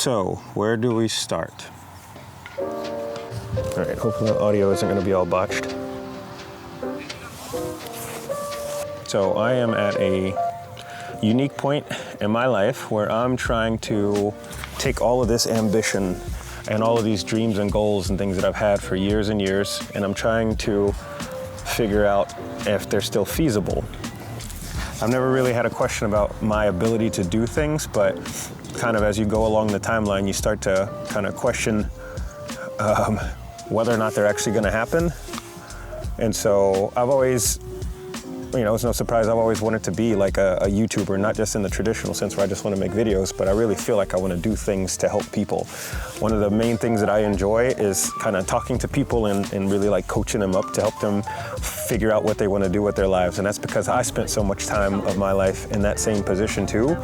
So, where do we start? All right, hopefully the audio isn't gonna be all botched. So I am at a unique point in my life where I'm trying to take all of this ambition and all of these dreams and goals and things that I've had for years and years, and I'm trying to figure out if they're still feasible. I've never really had a question about my ability to do things, but kind of as you go along the timeline, you start to kind of question whether or not they're actually gonna happen. And so I've always, it's no surprise, I've always wanted to be like a YouTuber, not just in the traditional sense where I just want to make videos, but I really feel like I want to do things to help people. One of the main things that I enjoy is kind of talking to people and really like coaching them up to help them figure out what they want to do with their lives. And that's because I spent so much time of my life in that same position too.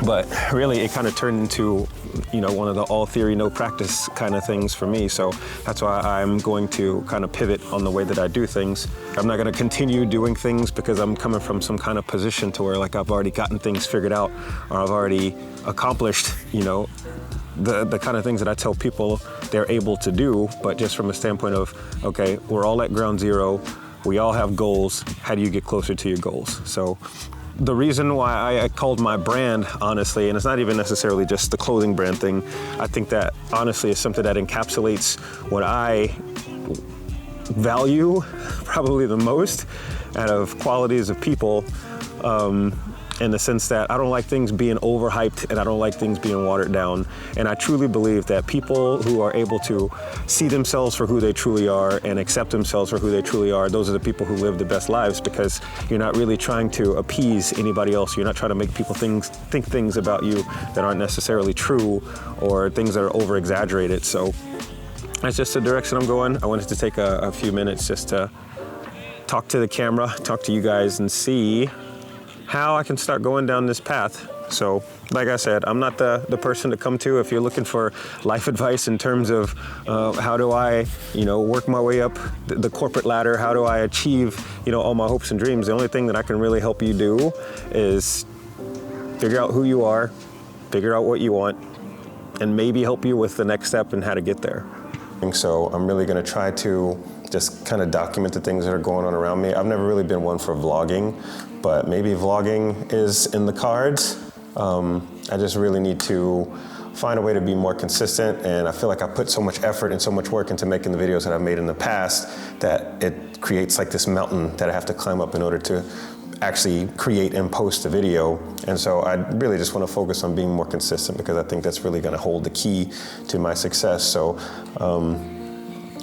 But really it kind of turned into, one of the all theory, no practice kind of things for me. So that's why I'm going to kind of pivot on the way that I do things. I'm not going to continue doing things because I'm coming from some kind of position to where like I've already gotten things figured out or I've already accomplished, the kind of things that I tell people they're able to do, but just from a standpoint of, okay, we're all at ground zero. We all have goals. How do you get closer to your goals? So the reason why I called my brand, honestly, and it's not even necessarily just the clothing brand thing, I think that honestly is something that encapsulates what I value probably the most out of qualities of people, in the sense that I don't like things being overhyped and I don't like things being watered down. And I truly believe that people who are able to see themselves for who they truly are and accept themselves for who they truly are, those are the people who live the best lives, because you're not really trying to appease anybody else. You're not trying to make people think things about you that aren't necessarily true or things that are over exaggerated. So that's just the direction I'm going. I wanted to take a few minutes just to talk to the camera, talk to you guys, and see how I can start going down this path. So, like I said, I'm not the person to come to if you're looking for life advice in terms of how do I, work my way up the corporate ladder, how do I achieve, all my hopes and dreams. The only thing that I can really help you do is figure out who you are, figure out what you want, and maybe help you with the next step and how to get there. So I'm really gonna try to just kind of document the things that are going on around me. I've never really been one for vlogging, but maybe vlogging is in the cards. I just really need to find a way to be more consistent, and I feel like I put so much effort and so much work into making the videos that I've made in the past that it creates like this mountain that I have to climb up in order to actually create and post a video. And so I really just want to focus on being more consistent, because I think that's really going to hold the key to my success. So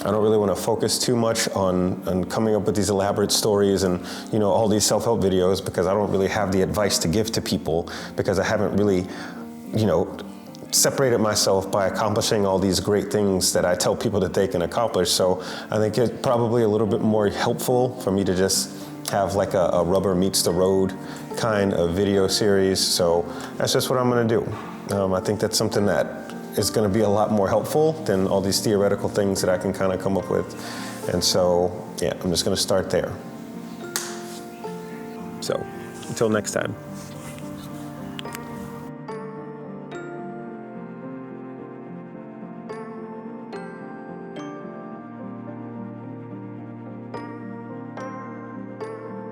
I don't really want to focus too much on coming up with these elaborate stories and all these self-help videos, because I don't really have the advice to give to people, because I haven't really separated myself by accomplishing all these great things that I tell people that they can accomplish. So I think it's probably a little bit more helpful for me to just have like a rubber meets the road kind of video series. So that's just what I'm going to do. I think that's something that is going to be a lot more helpful than all these theoretical things that I can kind of come up with. And so, yeah, I'm just going to start there. So, until next time.